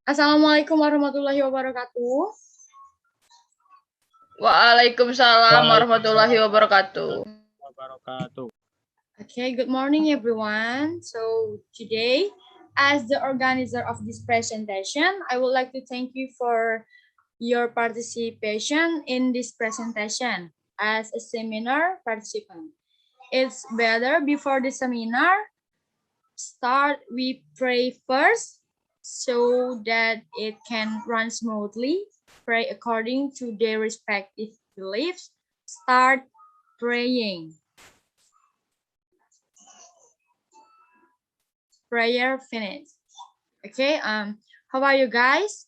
Assalamualaikum warahmatullahi wabarakatuh. Waalaikumsalam warahmatullahi wabarakatuh. Okay, good morning everyone. So today, as the organizer of this presentation, I would like to thank you for your participation in this presentation as a seminar participant. It's better before the seminar start, we pray first so that it can run smoothly. Pray according to their respective beliefs. Start praying. Prayer finished. Okay, how about you guys?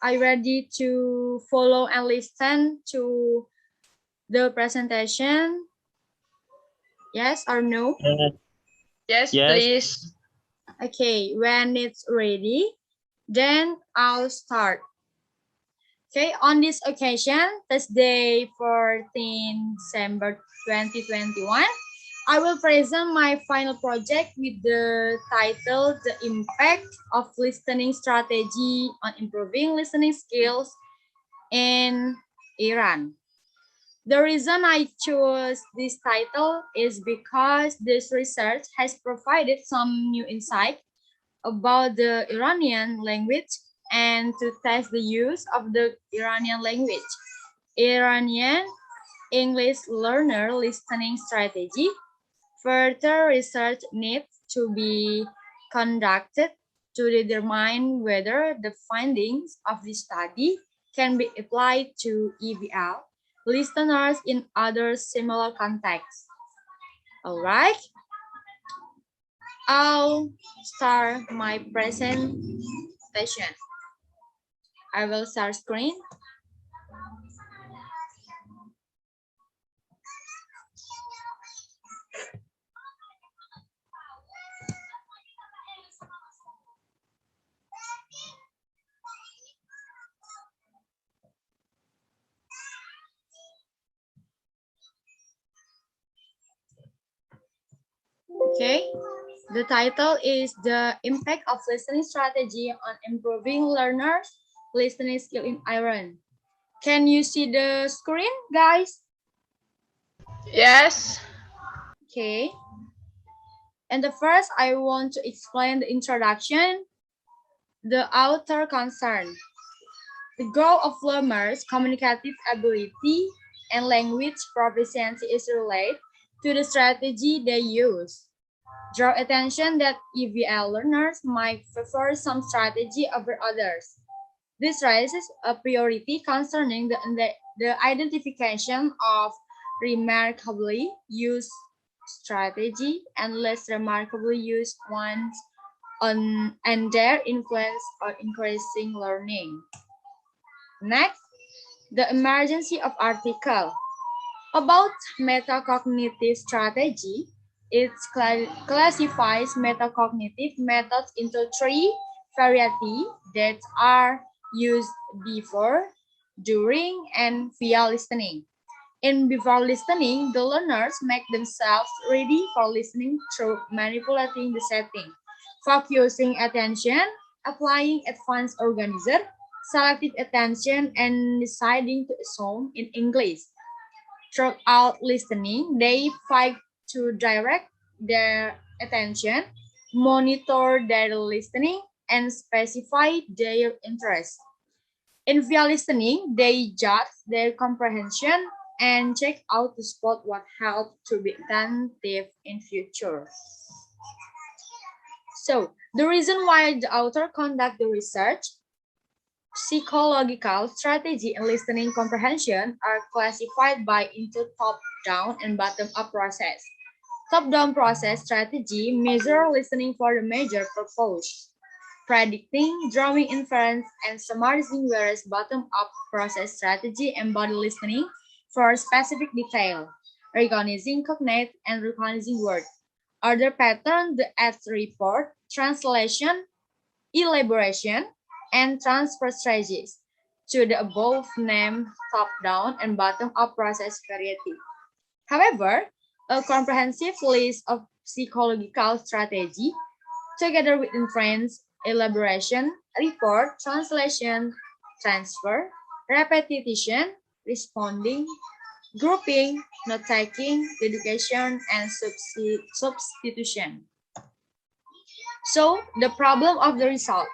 Are you ready to follow and listen to the presentation? Yes or no? Yes, please. Okay, when it's ready, then I'll start. Okay, on this occasion, Thursday, 14 December 2021, I will present my final project with the title, The Impact of Listening Strategy on Improving Listening Skills in Iran. The reason I chose this title is because this research has provided some new insight about the Iranian language and to test the use of the Iranian language. Iranian English learner listening strategy. Further research needs to be conducted to determine whether the findings of the study can be applied to EVL listeners in other similar contexts. All right. I'll start my presentation. I will start screen. Okay, the title is The Impact of Listening Strategy on Improving Learners' Listening Skill in Iran. Can you see the screen, guys? Yes. Okay. And the first, I want to explain the introduction, the author concern. The goal of learners' communicative ability and language proficiency is related to the strategy they use. Draw attention that EVL learners might prefer some strategy over others. This raises a priority concerning the identification of remarkably used strategy and less remarkably used ones and their influence on increasing learning. Next, the emergency of article. About metacognitive strategy, it classifies metacognitive methods into three varieties that are used before, during, and via listening. In before listening, the learners make themselves ready for listening through manipulating the setting, focusing attention, applying advanced organizer, selective attention, and deciding to assume in English. Throughout listening, they fight to direct their attention, monitor their listening, and specify their interests. In via listening, they judge their comprehension and check out to spot what helps to be attentive in future. So, the reason why the author conduct the research, psychological strategy and listening comprehension are classified by into top-down and bottom-up process. Top-down process strategy measure listening for the major purpose, predicting, drawing inference, and summarizing, whereas bottom-up process strategy embody listening for specific detail, recognizing cognate and recognizing word. Other pattern, the ads report, translation, elaboration, and transfer strategies to the above named top-down and bottom-up process variety. However, a comprehensive list of psychological strategy, together with inference, elaboration, report, translation, transfer, repetition, responding, grouping, note-taking, dedication, and substitution. So, the problem of the result.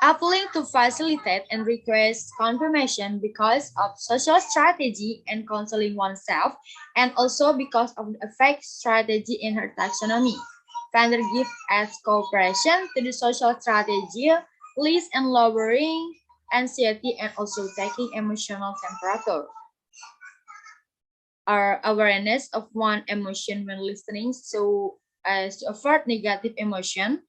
Appealing to facilitate and request confirmation because of social strategy and counseling oneself, and also because of the effect strategy in her taxonomy. Fender gives as cooperation to the social strategy, least and lowering anxiety and also taking emotional temperature. Our awareness of one emotion when listening so as to avert negative emotion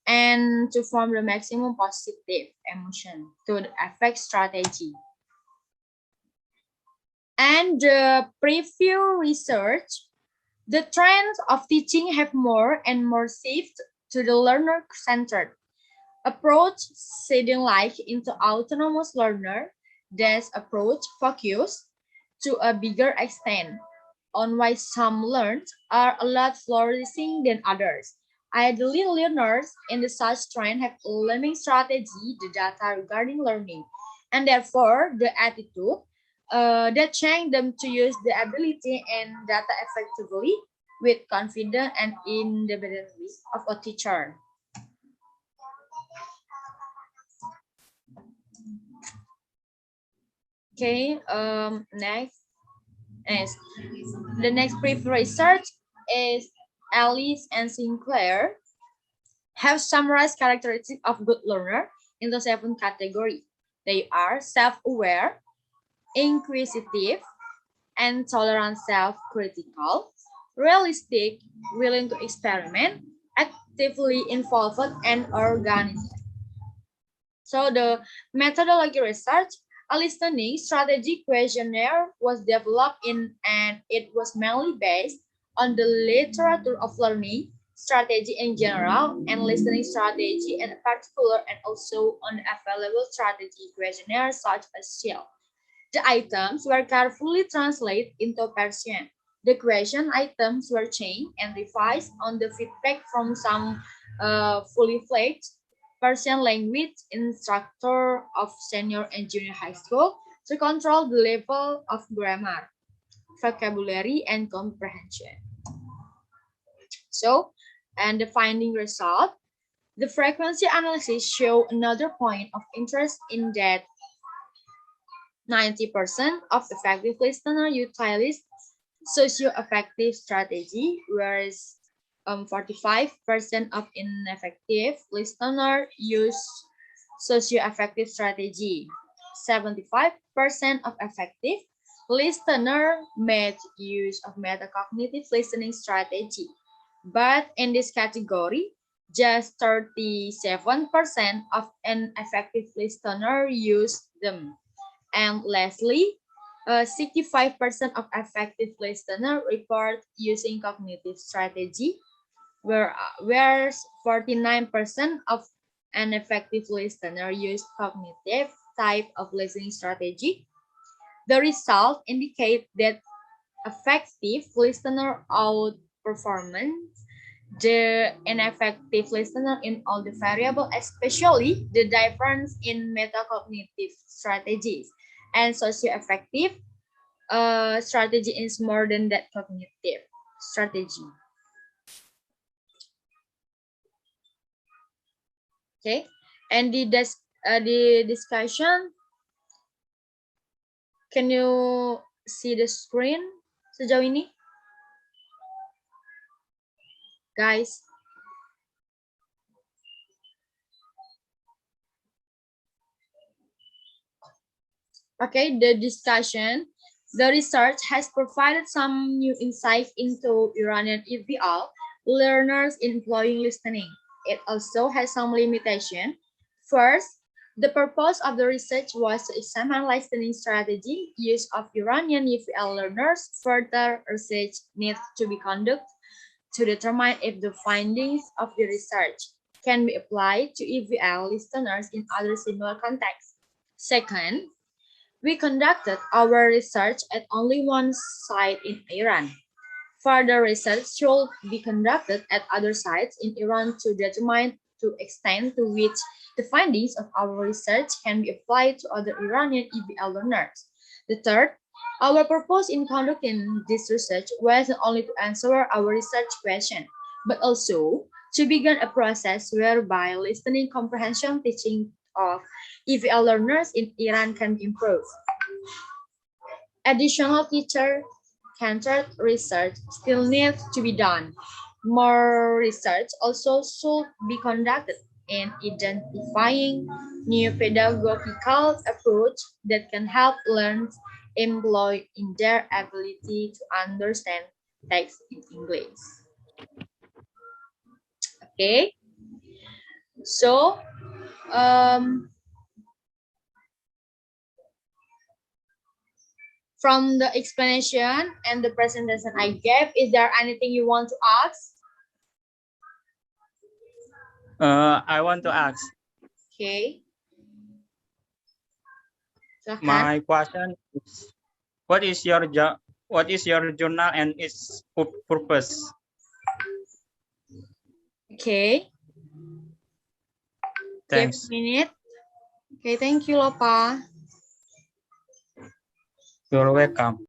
and to form the maximum positive emotion to the affect strategy. And the preview research, the trends of teaching have more and more shift to the learner-centered approach, shading life into autonomous learner. This approach focus to a bigger extent on why some learners are a lot flourishing than others. Ideally, learners in the such trend have a learning strategy, the data regarding learning, and therefore the attitude that train them to use the ability and data effectively with confidence and independently of a teacher. Okay, next, the next brief research is Alice and Sinclair have summarized characteristics of good learner into 7 categories. They are self-aware, inquisitive, and tolerant, self-critical, realistic, willing to experiment, actively involved, and organized. So the methodology research, a listening strategy questionnaire was developed and it was mainly based on the literature of learning strategy in general and listening strategy in particular, and also on the available strategy questionnaires such as Shell. The items were carefully translated into Persian. The question items were changed and revised on the feedback from some fully fledged Persian language instructor of senior and junior high school to control the level of grammar, vocabulary, and comprehension. So, and the finding result, the frequency analysis show another point of interest in that 90% of effective listener utilize socio-affective strategy, whereas 45% of ineffective listener use socio-affective strategy. 75% of effective listener made use of metacognitive listening strategy. But in this category, just 37% of ineffective listener use them. And lastly, 65% of effective listener report using cognitive strategy, whereas 49% of an effective listener use cognitive type of listening strategy. The result indicate that effective listener outperformance the ineffective listener in all the variables, especially the difference in metacognitive strategies. And socio-effective strategy is more than that cognitive strategy. Okay, and the discussion, can you see the screen sejauh ini, guys? Okay, the discussion, the research has provided some new insight into Iranian EVL learners employing listening. It also has some limitation. First, the purpose of the research was to examine listening strategy use of Iranian EVL learners. Further research needs to be conducted to determine if the findings of the research can be applied to EVL listeners in other similar contexts. Second, we conducted our research at only one site in Iran. Further research should be conducted at other sites in Iran to determine the extent to which the findings of our research can be applied to other Iranian EBL learners. The third, our purpose in conducting this research was not only to answer our research question, but also to begin a process whereby listening comprehension teaching of EVL learners in Iran can be improved. Additional teacher-centered research still needs to be done. More research also should be conducted in identifying new pedagogical approach that can help learners employ in their ability to understand text in English. Okay, so from the explanation and the presentation I gave, is there anything you want to ask? I want to ask. Okay. My question is, what is your journal and its purpose? Okay. Thanks. Give a minute. Okay, thank you, Lopa. You're welcome.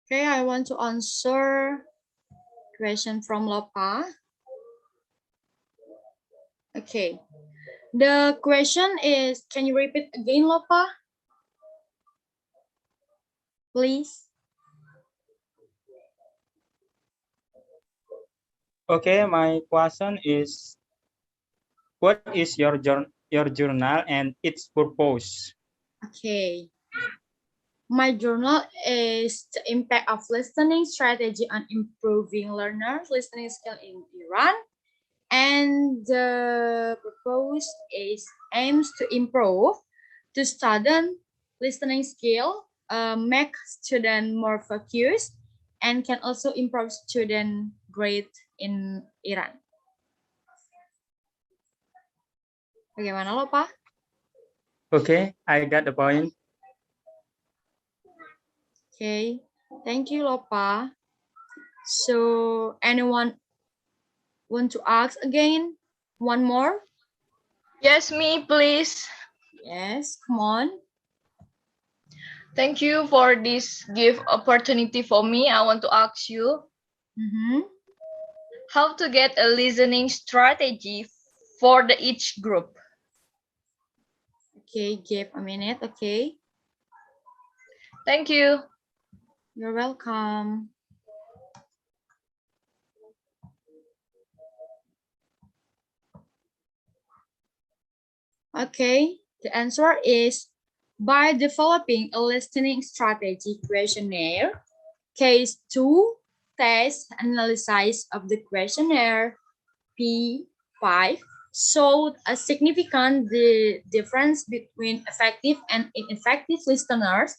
Okay, I want to answer question from Lopa. Okay. The question is, can you repeat again, Lopa? Please. Okay, my question is, what is your journal and its purpose? Okay. My journal is the impact of listening strategy on improving learners' listening skill in Iran. And the purpose is aims to improve the student listening skill, make student more focused, and can also improve student grade in Iran. Bagaimana lo, Pak? Okay, I got the point. Okay, thank you, Lopa. So, anyone want to ask again? One more? Yes, me, please. Yes, come on. Thank you for this give opportunity for me. I want to ask you how to get a listening strategy for each group. Okay, give a minute, okay? Thank you. You're welcome. Okay, the answer is by developing a listening strategy questionnaire. Case 2, test analysis of the questionnaire P5 showed a significant difference between effective and ineffective listeners,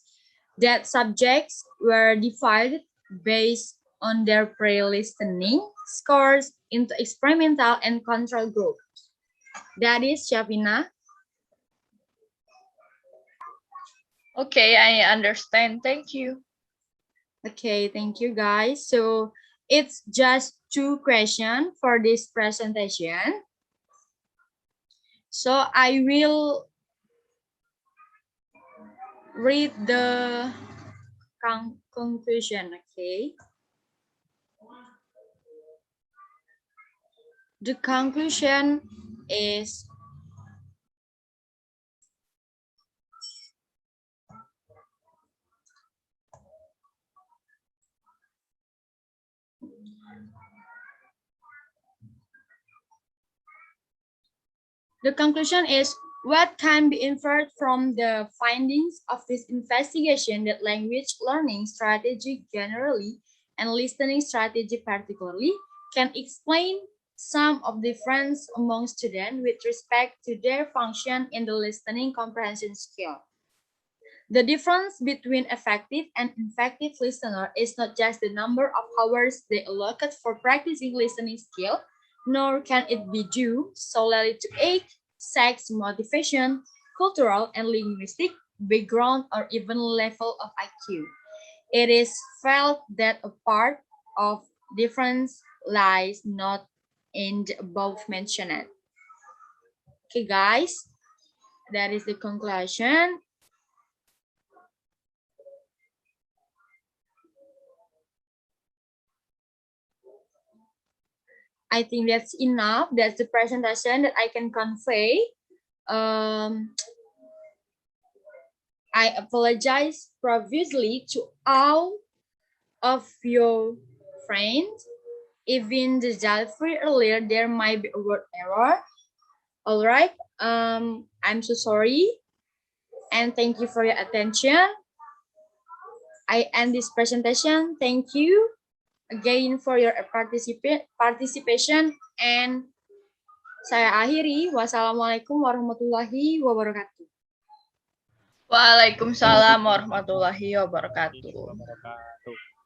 that subjects were divided based on their pre-listening scores into experimental and control groups. That is, Shavina. Okay, I understand. Thank you. Okay, thank you, guys. So it's just 2 questions for this presentation. So I will read the conclusion, okay? The conclusion is what can be inferred from the findings of this investigation that language learning strategy generally and listening strategy particularly can explain some of the difference among students with respect to their function in the listening comprehension skill. The difference between effective and ineffective listener is not just the number of hours they allocate for practicing listening skill, nor can it be due solely to age, sex, motivation, cultural and linguistic background, or even level of IQ. It is felt that a part of difference lies not in the above mentioned. Okay, guys, that is the conclusion. I think that's enough. That's the presentation that I can convey. Um, I apologize previously to all of your friends. Even the Jalfrey earlier, there might be a word error. All right. I'm so sorry. And thank you for your attention. I end this presentation. Thank you again for your participation, and saya akhiri. Wassalamualaikum warahmatullahi wabarakatuh. Waalaikumsalam warahmatullahi wabarakatuh. Wabarakatuh.